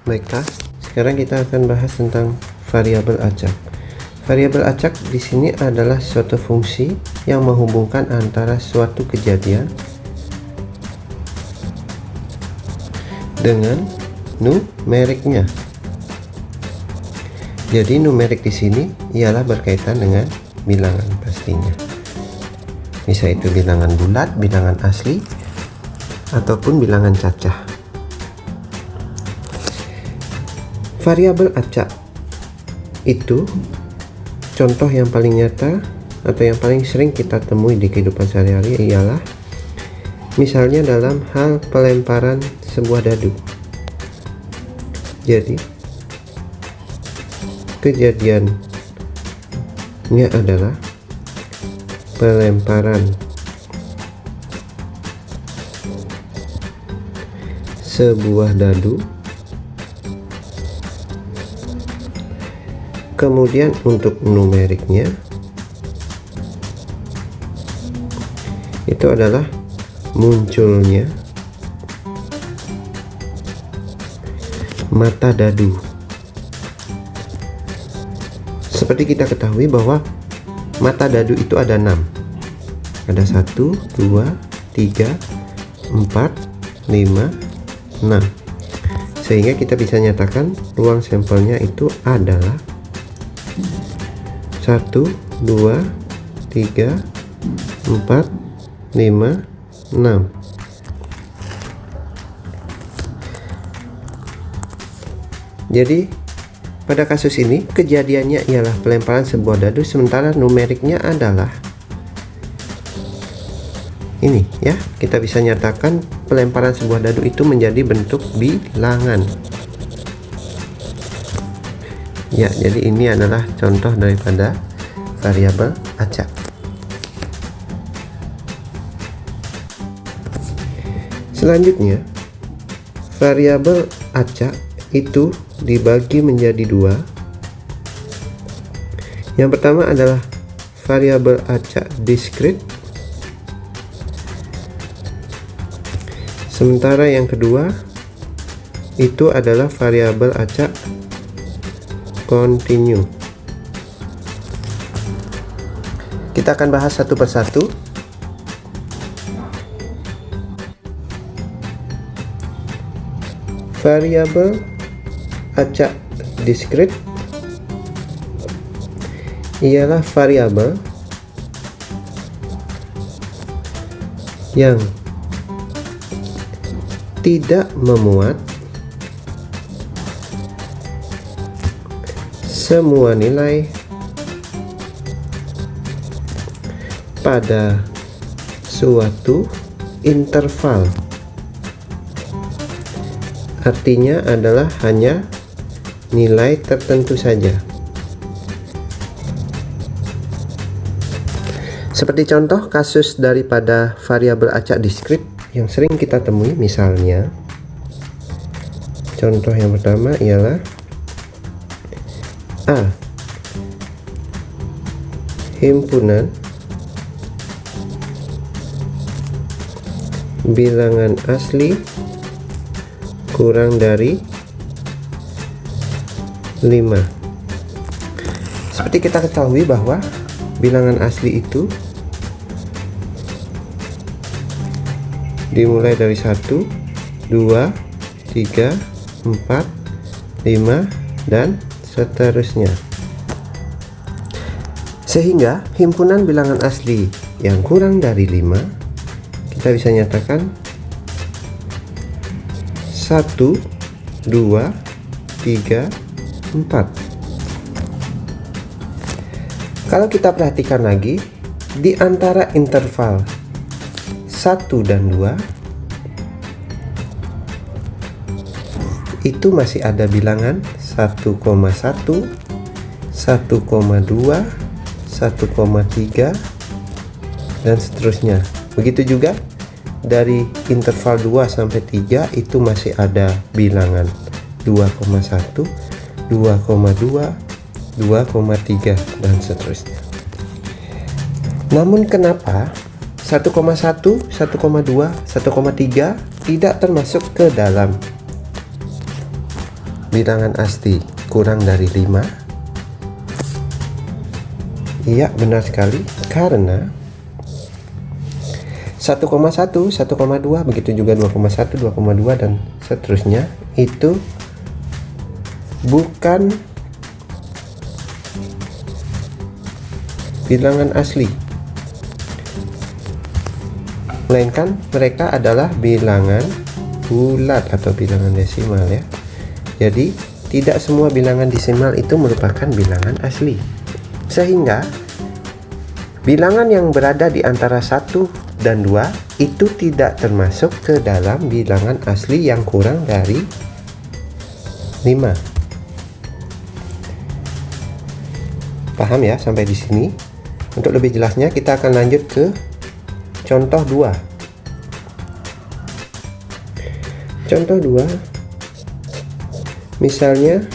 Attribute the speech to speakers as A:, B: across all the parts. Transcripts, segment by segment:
A: Baiklah, sekarang kita akan bahas tentang variabel acak. Variabel acak di sini adalah suatu fungsi yang menghubungkan antara suatu kejadian dengan numeriknya. Jadi numerik di sini ialah berkaitan dengan bilangan pastinya. Bisa itu bilangan bulat, bilangan asli, ataupun bilangan cacah. Variabel acak itu contoh yang paling nyata atau yang paling sering kita temui di kehidupan sehari-hari ialah misalnya dalam hal pelemparan sebuah dadu. Jadi kejadiannya adalah pelemparan sebuah dadu. Kemudian untuk numeriknya itu adalah munculnya mata dadu. Seperti kita ketahui bahwa mata dadu itu ada 6. Ada 1, 2, 3, 4, 5, 6. Sehingga kita bisa nyatakan ruang sampelnya itu adalah 1, 2, 3, 4, 5, 6. Jadi pada kasus ini kejadiannya ialah pelemparan sebuah dadu, sementara numeriknya adalah ini ya. Kita bisa nyatakan pelemparan sebuah dadu itu menjadi bentuk bilangan. Ya, jadi ini adalah contoh daripada variabel acak. Selanjutnya, variabel acak itu dibagi menjadi 2. Yang pertama adalah variabel acak diskrit, sementara yang kedua itu adalah variabel acak continue. Kita akan bahas satu persatu. Variabel acak diskrit ialah variabel yang tidak memuat semua nilai pada suatu interval. Artinya adalah hanya nilai tertentu saja. Seperti contoh kasus daripada variabel acak diskrit yang sering kita temui, misalnya contoh yang pertama ialah A. Himpunan bilangan asli kurang dari 5. Seperti kita ketahui bahwa bilangan asli itu dimulai dari 1, 2, 3, 4, 5, dan seterusnya. Sehingga himpunan bilangan asli yang kurang dari 5 kita bisa nyatakan 1, 2, 3, 4. Kalau kita perhatikan lagi, di antara interval 1 dan 2 itu masih ada bilangan 1,1, 1,2, 1,3, dan seterusnya. Begitu juga dari interval 2 sampai 3 itu masih ada bilangan 2,1, 2,2, 2,3, dan seterusnya. Namun kenapa 1,1, 1,2, 1,3 tidak termasuk ke dalam bilangan asli kurang dari 5? Iya, benar sekali, karena 1,1, 1,2, begitu juga 2,1, 2,2 dan seterusnya itu bukan bilangan asli, melainkan mereka adalah bilangan bulat atau bilangan desimal ya. Jadi tidak semua bilangan desimal itu merupakan bilangan asli, sehingga bilangan yang berada di antara 1 dan 2 itu tidak termasuk ke dalam bilangan asli yang kurang dari 5. Paham ya sampai di sini? Untuk lebih jelasnya kita akan lanjut ke contoh 2. Contoh 2, misalnya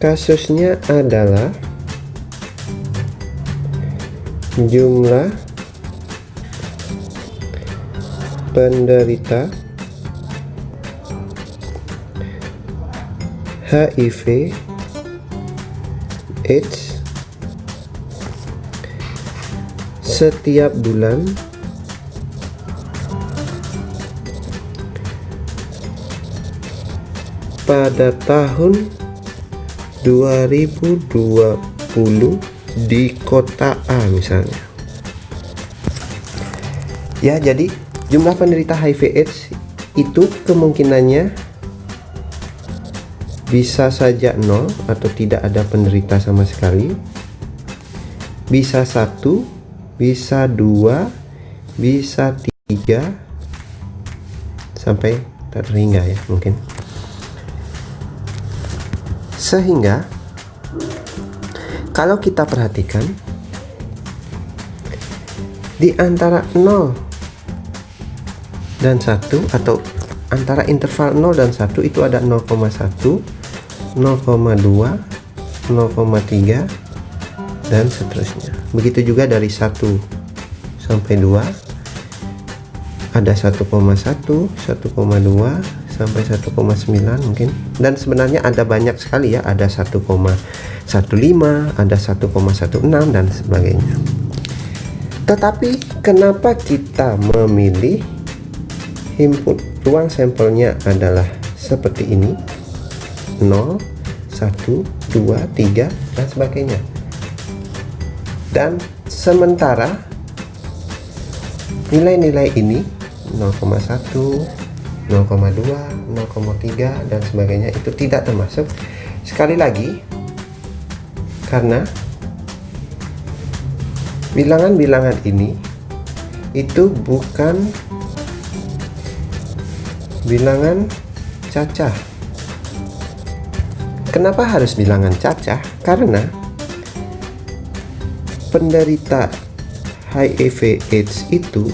A: kasusnya adalah jumlah penderita HIV AIDS setiap bulan pada tahun 2020 di kota A misalnya. Ya, jadi jumlah penderita HIV AIDS itu kemungkinannya bisa saja 0 atau tidak ada penderita sama sekali, bisa 1, bisa 2, bisa 3, sampai terhingga ya mungkin. Sehingga kalau kita perhatikan di antara 0 dan 1 atau antara interval 0 dan 1 itu ada 0,1, 0,2, 0,3 dan seterusnya. Begitu juga dari 1 sampai 2 ada 1,1, 1,2 sampai 1,9 mungkin, dan sebenarnya ada banyak sekali ya, ada 1,15, ada 1,16 dan sebagainya. Tetapi kenapa kita memilih input ruang sampelnya adalah seperti ini, 0, 1, 2, 3 dan sebagainya, dan sementara nilai-nilai ini 0,1, 0,2, 0,3 dan sebagainya itu tidak termasuk. Sekali lagi, karena bilangan-bilangan ini itu bukan bilangan cacah. Kenapa harus bilangan cacah? Karena penderita HIV AIDS itu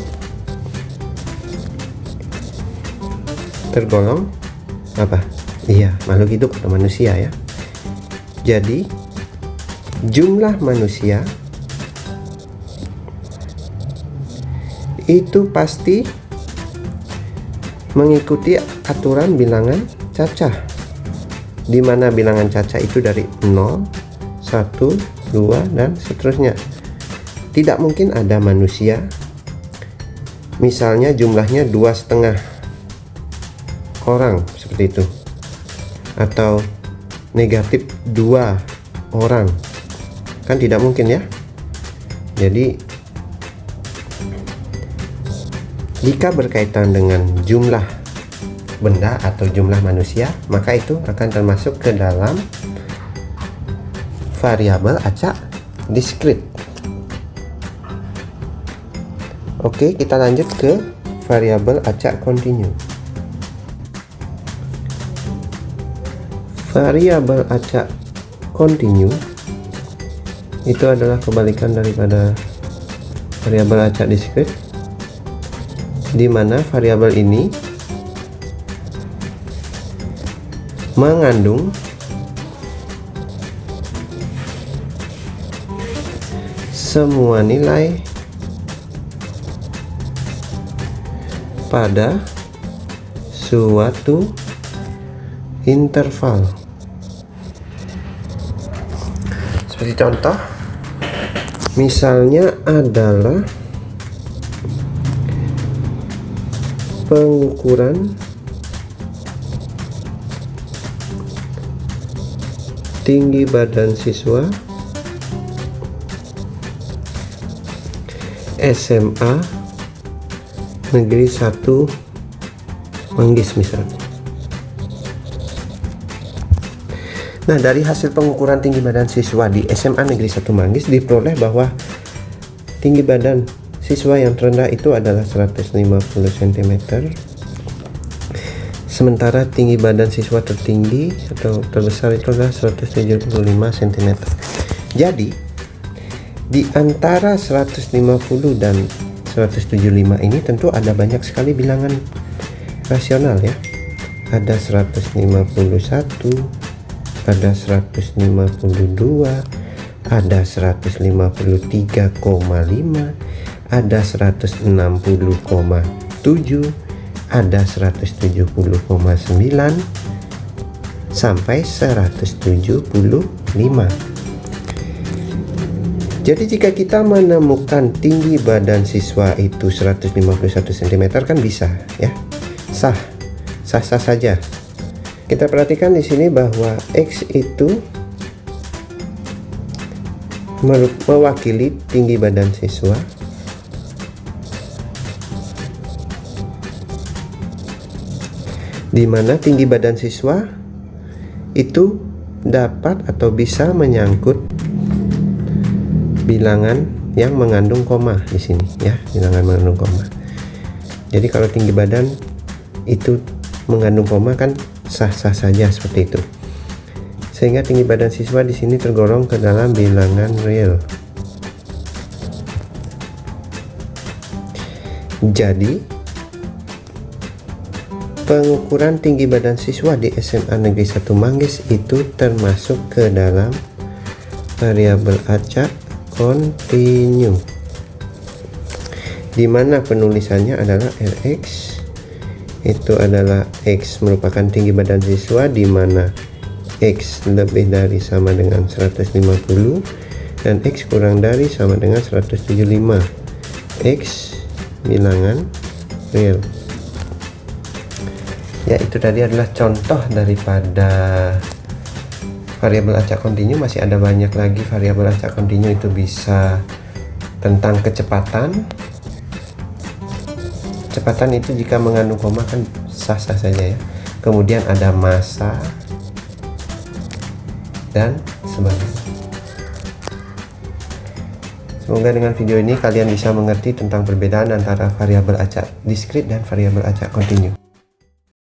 A: tergolong apa? Iya, makhluk hidup atau manusia ya. Jadi jumlah manusia itu pasti mengikuti aturan bilangan cacah, di mana bilangan cacah itu dari 0, 1, 2 dan seterusnya. Tidak mungkin ada manusia misalnya jumlahnya 2,5 orang seperti itu, atau negatif 2 orang, kan tidak mungkin ya. Jadi jika berkaitan dengan jumlah benda atau jumlah manusia, maka itu akan termasuk ke dalam variabel acak diskrit. Oke, kita lanjut ke variabel acak kontinu. Variabel acak kontinu itu adalah kebalikan daripada variabel acak diskrit, di mana variabel ini mengandung semua nilai pada suatu interval. Seperti contoh, misalnya adalah pengukuran tinggi badan siswa SMA Negeri 1 Manggis misalnya. Nah, dari hasil pengukuran tinggi badan siswa di SMA Negeri 1 Manggis diperoleh bahwa tinggi badan siswa yang terendah itu adalah 150 cm, sementara tinggi badan siswa tertinggi atau terbesar itu adalah 175 cm. Jadi di antara 150 dan 175 ini tentu ada banyak sekali bilangan rasional ya. Ada 151, ada 152, ada 153,5, ada 160,7, ada 170,9 sampai 175. Jadi jika kita menemukan tinggi badan siswa itu 151 cm kan bisa ya, sah saja. Kita perhatikan di sini bahwa X itu mewakili tinggi badan siswa, di mana tinggi badan siswa itu dapat atau bisa menyangkut bilangan yang mengandung koma di sini ya, bilangan mengandung koma. Jadi kalau tinggi badan itu mengandung koma kan sah-sah saja seperti itu. Sehingga tinggi badan siswa di sini tergolong ke dalam bilangan real. Jadi pengukuran tinggi badan siswa di SMA Negeri 1 Manggis itu termasuk ke dalam variabel acak kontinu, di mana penulisannya adalah Rx itu adalah X merupakan tinggi badan siswa di mana X lebih dari sama dengan 150 dan X kurang dari sama dengan 175. X bilangan real. Ya, itu tadi adalah contoh daripada variabel acak kontinu. Masih ada banyak lagi variabel acak kontinu, itu bisa tentang kecepatan. Kecepatan itu jika mengandung koma kan sah-sah saja ya. Kemudian ada massa dan sebagainya. Semoga dengan video ini kalian bisa mengerti tentang perbedaan antara variabel acak diskrit dan variabel acak kontinu.